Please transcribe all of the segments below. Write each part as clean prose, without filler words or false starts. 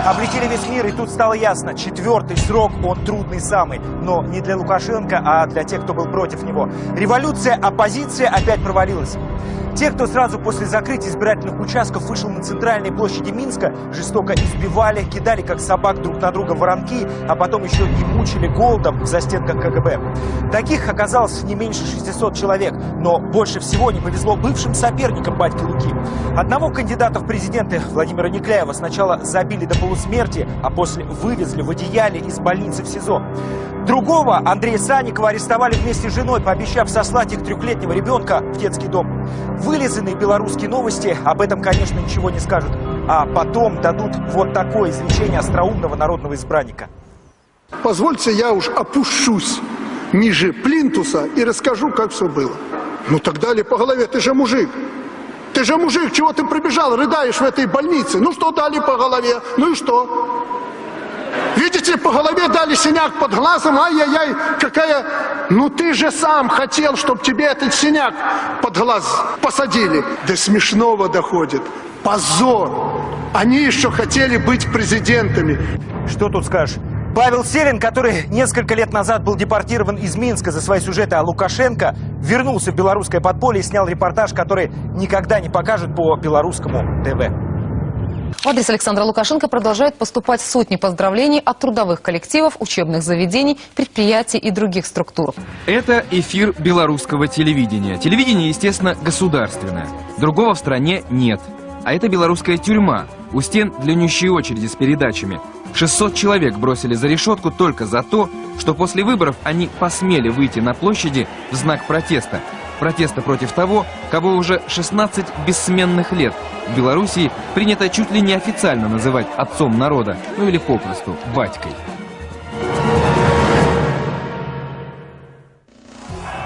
облетели весь мир, и тут стало ясно, 4-й срок, он трудный самый. Но не для Лукашенко, а для тех, кто был против него. Революция, оппозиция опять провалилась. Те, кто сразу после закрытия избирательных участков вышел на центральные площади Минска, жестоко избивали, кидали как собак друг на друга воронки, а потом еще и мучили голодом в застенках КГБ. Таких оказалось не меньше 600 человек, но больше всего не повезло бывшим соперникам батьки Луки. Одного кандидата в президенты, Владимира Никляева, сначала забили до полусмерти, а после вывезли в одеяле из больницы в СИЗО. Другого, Андрея Санникова, арестовали вместе с женой, пообещав сослать их 3-летнего ребенка в детский дом. Вылизанные белорусские новости об этом, конечно, ничего не скажут. А потом дадут вот такое изречение остроумного народного избранника. Позвольте, я уж опущусь ниже плинтуса и расскажу, как все было. Ну так дали по голове, ты же мужик. Ты же мужик, чего ты прибежал, рыдаешь в этой больнице? Ну что дали по голове, ну и что? Видите, по голове дали синяк под глазом, ай-яй-яй, какая... Ну ты же сам хотел, чтобы тебе этот синяк под глаз посадили. До смешного доходит. Позор! Они еще хотели быть президентами. Что тут скажешь? Павел Силин, который несколько лет назад был депортирован из Минска за свои сюжеты о Лукашенко, вернулся в белорусское подполье и снял репортаж, который никогда не покажут по белорусскому ТВ. В адрес Александра Лукашенко продолжают поступать сотни поздравлений от трудовых коллективов, учебных заведений, предприятий и других структур. Это эфир белорусского телевидения. Телевидение, естественно, государственное. Другого в стране нет. А это белорусская тюрьма. У стен длиннющие очереди с передачами. 600 человек бросили за решетку только за то, что после выборов они посмели выйти на площади в знак протеста. Протеста против того, кого уже 16 бессменных лет в Белоруссии принято чуть ли не официально называть отцом народа, ну или попросту батькой.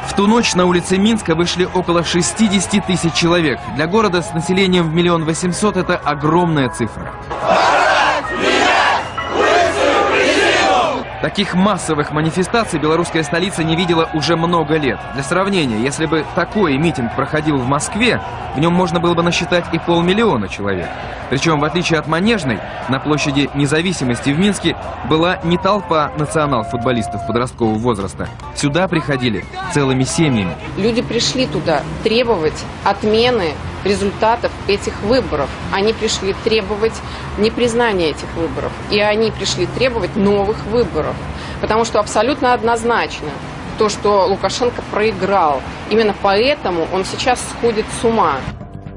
В ту ночь на улице Минска вышли около 60 тысяч человек. Для города с населением в 1 800 000 это огромная цифра. Таких массовых манифестаций белорусская столица не видела уже много лет. Для сравнения, если бы такой митинг проходил в Москве, в нем можно было бы насчитать и 500 000 человек. Причем, в отличие от Манежной, на площади Независимости в Минске была не толпа национал-футболистов подросткового возраста. Сюда приходили целыми семьями. Люди пришли туда требовать отмены результатов этих выборов. Они пришли требовать непризнания этих выборов. И они пришли требовать новых выборов. Потому что абсолютно однозначно то, что Лукашенко проиграл. Именно поэтому он сейчас сходит с ума.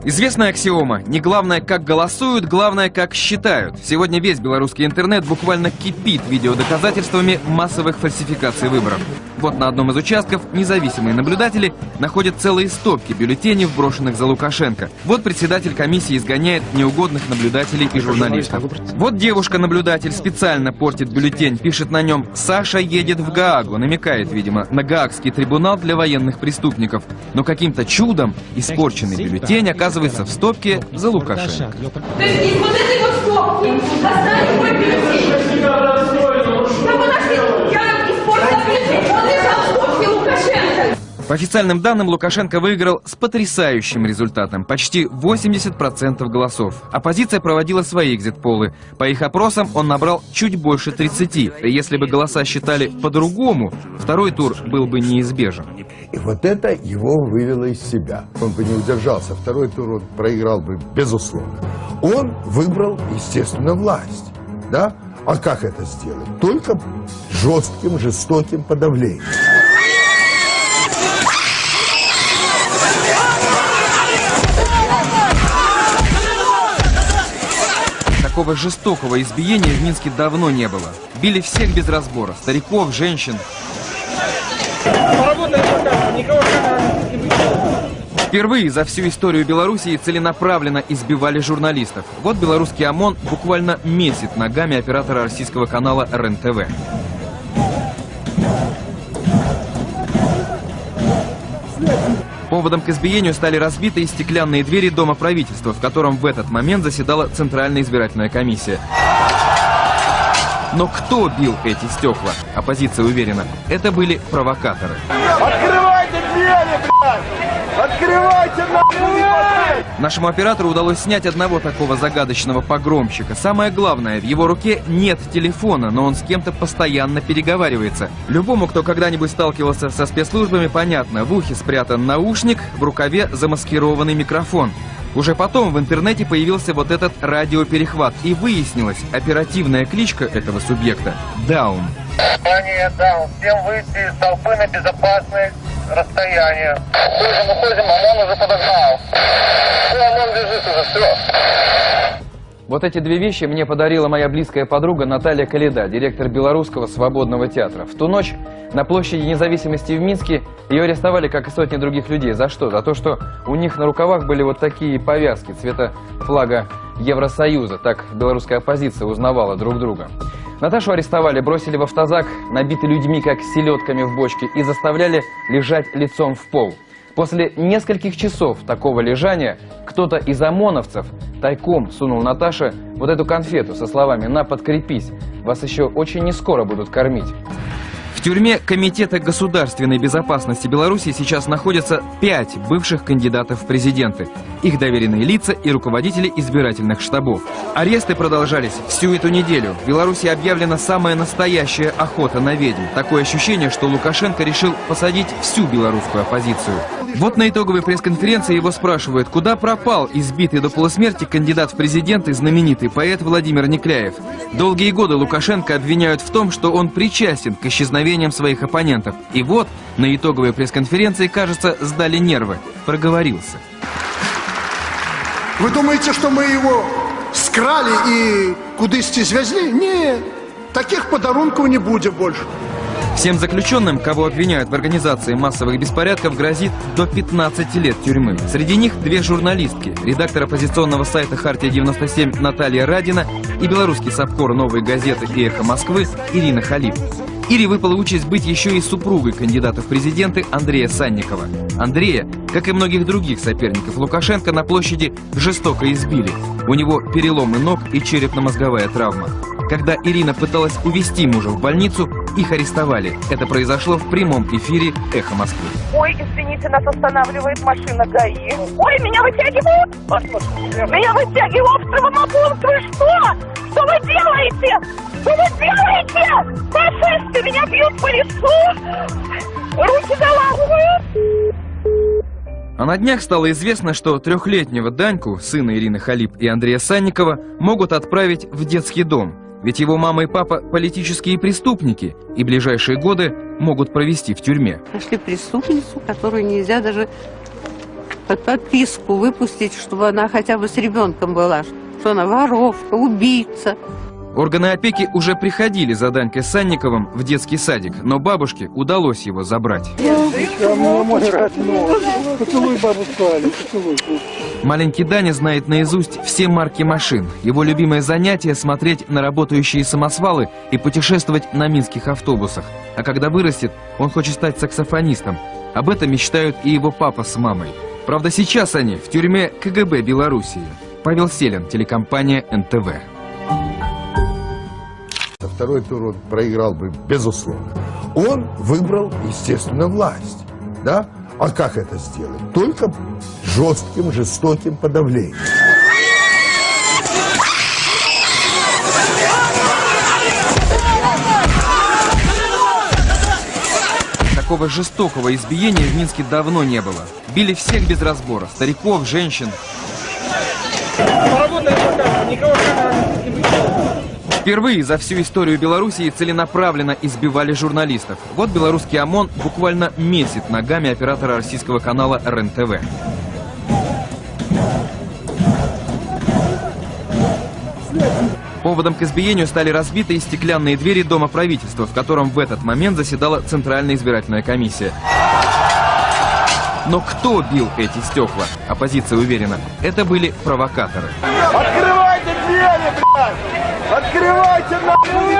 Известная аксиома: не главное, как голосуют, главное, как считают. Сегодня весь белорусский интернет буквально кипит видеодоказательствами массовых фальсификаций выборов. Вот на одном из участков независимые наблюдатели находят целые стопки бюллетеней, брошенных за Лукашенко. Вот председатель комиссии изгоняет неугодных наблюдателей и журналистов. Вот девушка-наблюдатель специально портит бюллетень, пишет на нем «Саша едет в Гаагу», намекает, видимо, на Гаагский трибунал для военных преступников. Но каким-то чудом испорченный бюллетень оказывается в стопке за Лукашенко. То есть из вот этой вот стопки достали мой бюллетень. Да подожди, я испортила бюллетень, он лежал в стопке Лукашенко. По официальным данным, Лукашенко выиграл с потрясающим результатом – почти 80% голосов. Оппозиция проводила свои экзит-полы. По их опросам он набрал чуть больше 30. И если бы голоса считали по-другому, второй тур был бы неизбежен. И вот это его вывело из себя. Он бы не удержался. Второй тур он проиграл бы, безусловно. Он выбрал, естественно, власть. Да? А как это сделать? Только жестким, жестоким подавлением. Такого жестокого избиения в Минске давно не было. Били всех без разбора – стариков, женщин. Впервые за всю историю Белоруссии целенаправленно избивали журналистов. Вот белорусский ОМОН буквально месит ногами оператора российского канала РЕН-ТВ. Поводом к избиению стали разбитые стеклянные двери Дома правительства, в котором в этот момент заседала Центральная избирательная комиссия. Но кто бил эти стекла? Оппозиция уверена, это были провокаторы. Открывайте двери, блядь! Открывайте нахуй! Нашему оператору удалось снять одного такого загадочного погромщика. Самое главное, в его руке нет телефона, но он с кем-то постоянно переговаривается. Любому, кто когда-нибудь сталкивался со спецслужбами, понятно, в ухе спрятан наушник, в рукаве замаскированный микрофон. Уже потом в интернете появился вот этот радиоперехват, и выяснилось, оперативная кличка этого субъекта – Даун. Внимание, Даун, всем выйти из толпы на безопасное расстояние. Уходим, ОМОН уже подогнал. Все, ОМОН лежит уже, все. Вот эти две вещи мне подарила моя близкая подруга Наталья Каледа, директор Белорусского свободного театра. В ту ночь на площади Независимости в Минске ее арестовали, как и сотни других людей. За что? За то, что у них на рукавах были вот такие повязки цвета флага Евросоюза. Так белорусская оппозиция узнавала друг друга. Наташу арестовали, бросили в автозак, набитый людьми, как селедками в бочке, и заставляли лежать лицом в пол. После нескольких часов такого лежания кто-то из ОМОНовцев тайком сунул Наташе вот эту конфету со словами «На, подкрепись, вас еще очень нескоро будут кормить». В тюрьме Комитета государственной безопасности Беларуси сейчас находятся 5 бывших кандидатов в президенты, их доверенные лица и руководители избирательных штабов. Аресты продолжались всю эту неделю. В Беларуси объявлена самая настоящая охота на ведьм. Такое ощущение, что Лукашенко решил посадить всю белорусскую оппозицию. Вот на итоговой пресс-конференции его спрашивают, куда пропал избитый до полусмерти кандидат в президенты знаменитый поэт Владимир Некляев. Долгие годы Лукашенко обвиняют в том, что он причастен к исчезновениям своих оппонентов. И вот на итоговой пресс-конференции, кажется, сдали нервы. Проговорился. Вы думаете, что мы его скрали и кудысьці звезли? Нет, таких подарунков не будет больше. Всем заключенным, кого обвиняют в организации массовых беспорядков, грозит до 15 лет тюрьмы. Среди них 2 журналистки, редактор оппозиционного сайта «Хартия-97» Наталья Радина и белорусский сапкор «Новой газеты» и «Эхо Москвы» Ирина Халип. Ире выпала участь быть еще и супругой кандидата в президенты Андрея Санникова. Андрея, как и многих других соперников Лукашенко, на площади жестоко избили. У него переломы ног и черепно-мозговая травма. Когда Ирина пыталась увезти мужа в больницу, их арестовали. Это произошло в прямом эфире «Эхо Москвы». Ой, извините, нас останавливает машина ГАИ. Ой, меня вытягивают! Меня вытягивают в травмопункт! Вы что? Что вы делаете? Что вы делаете? Фашисты меня бьют по лицу! Руки заламывают! А на днях стало известно, что 3-летнего Даньку, сына Ирины Халип и Андрея Санникова, могут отправить в детский дом. Ведь его мама и папа политические преступники, и ближайшие годы могут провести в тюрьме. Нашли преступницу, которую нельзя даже под подписку выпустить, чтобы она хотя бы с ребенком была, что она воровка, убийца. Органы опеки уже приходили за Данькой Санниковым в детский садик, но бабушке удалось его забрать. Маленький Даня знает наизусть все марки машин. Его любимое занятие – смотреть на работающие самосвалы и путешествовать на минских автобусах. А когда вырастет, он хочет стать саксофонистом. Об этом мечтают и его папа с мамой. Правда, сейчас они в тюрьме КГБ Белоруссии. Павел Селин, телекомпания НТВ. Второй тур он проиграл бы, безусловно. Он выбрал, естественно, власть. Да? А как это сделать? Только жестким, жестоким подавлением. Такого жестокого избиения в Минске давно не было. Били всех без разбора. Стариков, женщин. Впервые за всю историю Белоруссии целенаправленно избивали журналистов. Вот белорусский ОМОН буквально месит ногами оператора российского канала РЕН-ТВ. Поводом к избиению стали разбитые стеклянные двери Дома правительства, в котором в этот момент заседала Центральная избирательная комиссия. Но кто бил эти стекла? Оппозиция уверена, это были провокаторы. Открывайте двери, блядь! Открывайте нахуй!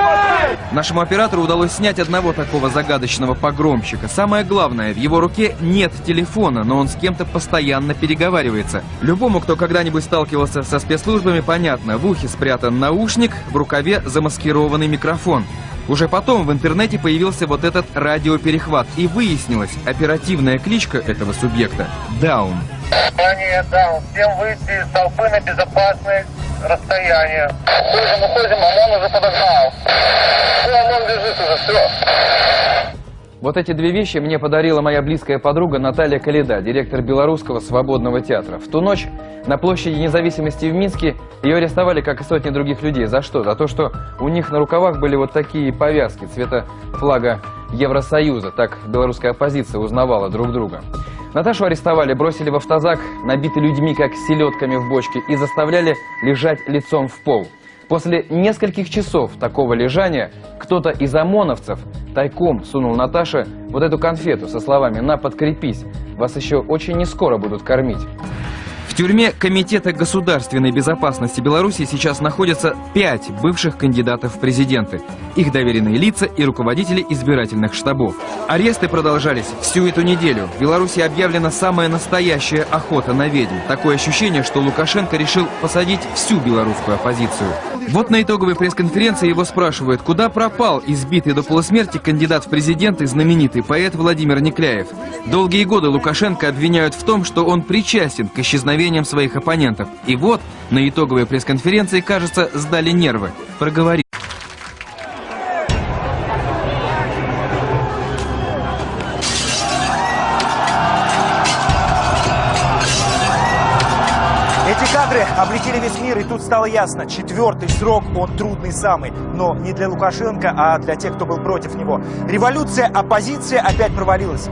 Нашему оператору удалось снять одного такого загадочного погромщика. Самое главное, в его руке нет телефона, но он с кем-то постоянно переговаривается. Любому, кто когда-нибудь сталкивался со спецслужбами, понятно, в ухе спрятан наушник, в рукаве замаскированный микрофон. Уже потом в интернете появился вот этот радиоперехват, и выяснилось, оперативная кличка этого субъекта – Даун. Внимание, Даун. Всем выйти из толпы на безопасное расстояние. Уходим, ОМОН уже подогнал. ОМОН бежит уже, все. Вот эти две вещи мне подарила моя близкая подруга Наталья Каледа, директор Белорусского свободного театра. В ту ночь на площади Независимости в Минске ее арестовали, как и сотни других людей. За что? За то, что у них на рукавах были вот такие повязки цвета флага Евросоюза. Так белорусская оппозиция узнавала друг друга. Наташу арестовали, бросили в автозак, набитый людьми, как селедками в бочке, и заставляли лежать лицом в пол. После нескольких часов такого лежания кто-то из ОМОНовцев тайком сунул Наташе вот эту конфету со словами «На, подкрепись, вас еще очень нескоро будут кормить». В тюрьме Комитета государственной безопасности Беларуси сейчас находятся 5 бывших кандидатов в президенты. Их доверенные лица и руководители избирательных штабов. Аресты продолжались всю эту неделю. В Беларуси объявлена самая настоящая охота на ведьм. Такое ощущение, что Лукашенко решил посадить всю белорусскую оппозицию. Вот на итоговой пресс-конференции его спрашивают, куда пропал избитый до полусмерти кандидат в президенты знаменитый поэт Владимир Некляев. Долгие годы Лукашенко обвиняют в том, что он причастен к исчезновениям своих оппонентов. И вот на итоговой пресс-конференции, кажется, сдали нервы. Проговорили. Эти кадры облетели весь мир, и тут стало ясно. 4-й срок, он трудный самый. Но не для Лукашенко, а для тех, кто был против него. Революция, оппозиция опять провалилась.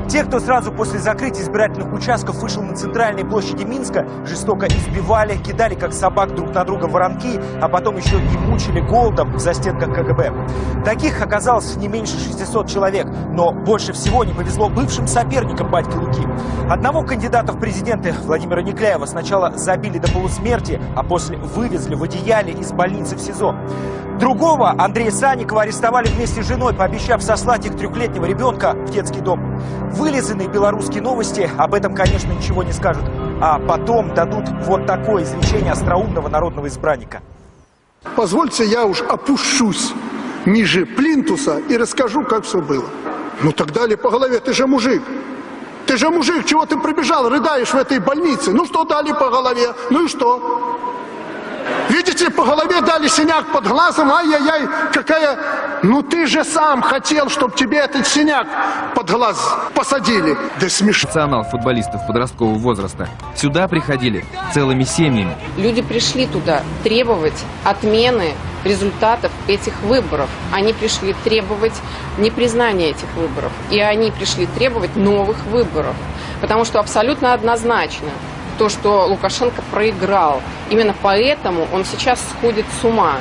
Те, кто сразу после закрытия избирательных участков вышел на центральные площади Минска, жестоко избивали, кидали как собак друг на друга воронки, а потом еще и мучили голодом в застенках КГБ. Таких оказалось не меньше 600 человек, но больше всего не повезло бывшим соперникам батьки Луки. Одного кандидата в президенты, Владимира Некляева, сначала забили до полусмерти, а после вывезли в одеяле из больницы в СИЗО. Другого, Андрея Санникова, арестовали вместе с женой, пообещав сослать их 3-летнего ребенка в детский дом. Вылизанные белорусские новости об этом, конечно, ничего не скажут. А потом дадут вот такое изречение остроумного народного избранника. Позвольте, я уж опущусь ниже плинтуса и расскажу, как все было. Ну так дали по голове, ты же мужик. Ты же мужик, чего ты прибежал, рыдаешь в этой больнице? Ну что дали по голове? Ну и что? Видите, по голове дали синяк под глазом, ай-яй-яй, какая... Ну ты же сам хотел, чтобы тебе этот синяк под глаз посадили. Да смешно. Национал футболистов подросткового возраста. Сюда приходили целыми семьями. Люди пришли туда требовать отмены результатов этих выборов. Они пришли требовать непризнания этих выборов. И они пришли требовать новых выборов. Потому что абсолютно однозначно то, что Лукашенко проиграл. Именно поэтому он сейчас сходит с ума.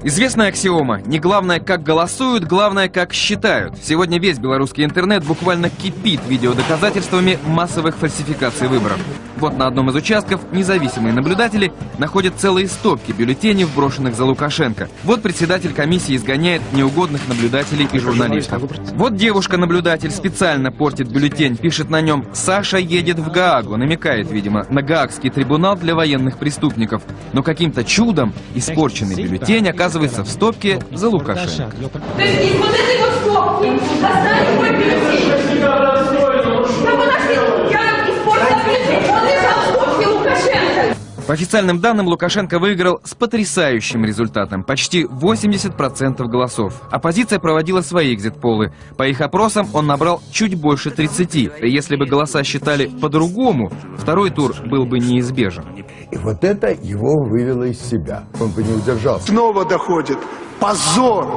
Известная аксиома: не главное, как голосуют, главное, как считают. Сегодня весь белорусский интернет буквально кипит видеодоказательствами массовых фальсификаций выборов. Вот на одном из участков независимые наблюдатели находят целые стопки бюллетеней, брошенных за Лукашенко. Вот председатель комиссии изгоняет неугодных наблюдателей и журналистов. Вот девушка-наблюдатель специально портит бюллетень, пишет на нем «Саша едет в Гаагу», намекает, видимо, на Гаагский трибунал для военных преступников. Но каким-то чудом испорченный бюллетень оказывается в стопке за Лукашенко. То есть из вот этой вот стопки достали мой бюллетень. Да подожди, я испортила бюллетень, он лежал в стопке Лукашенко. По официальным данным, Лукашенко выиграл с потрясающим результатом – почти 80% голосов. Оппозиция проводила свои экзит-полы. По их опросам он набрал чуть больше 30. И если бы голоса считали по-другому, второй тур был бы неизбежен. И вот это его вывело из себя. Он бы не удержался. Снова доходит. Позор!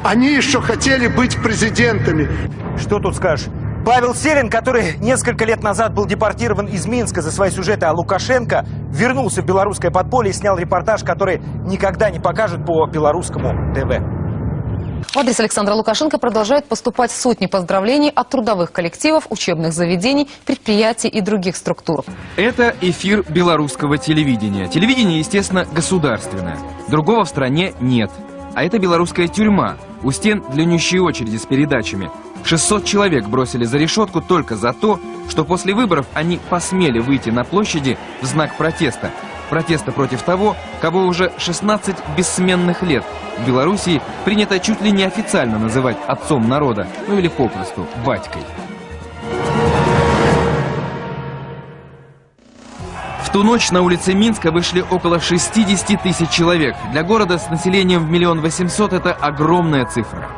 Они еще хотели быть президентами. Что тут скажешь? Павел Селин, который несколько лет назад был депортирован из Минска за свои сюжеты о Лукашенко, вернулся в белорусское подполье и снял репортаж, который никогда не покажут по белорусскому ТВ. В адрес Александра Лукашенко продолжают поступать сотни поздравлений от трудовых коллективов, учебных заведений, предприятий и других структур. Это эфир белорусского телевидения. Телевидение, естественно, государственное. Другого в стране нет. А это белорусская тюрьма. У стен длиннющие очереди с передачами. 600 человек бросили за решетку только за то, что после выборов они посмели выйти на площади в знак протеста. Протеста против того, кого уже 16 бессменных лет в Белоруссии принято чуть ли не официально называть отцом народа, ну или попросту батькой. В ту ночь на улице Минска вышли около 60 тысяч человек. Для города с населением в 1 800 000 это огромная цифра.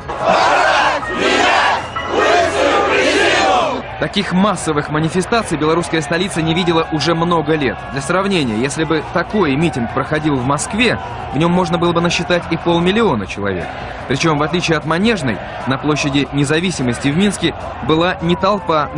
Таких массовых манифестаций белорусская столица не видела уже много лет. Для сравнения, если бы такой митинг проходил в Москве, в нем можно было бы насчитать и 500 000 человек. Причем, в отличие от Манежной, на площади Независимости в Минске была не толпа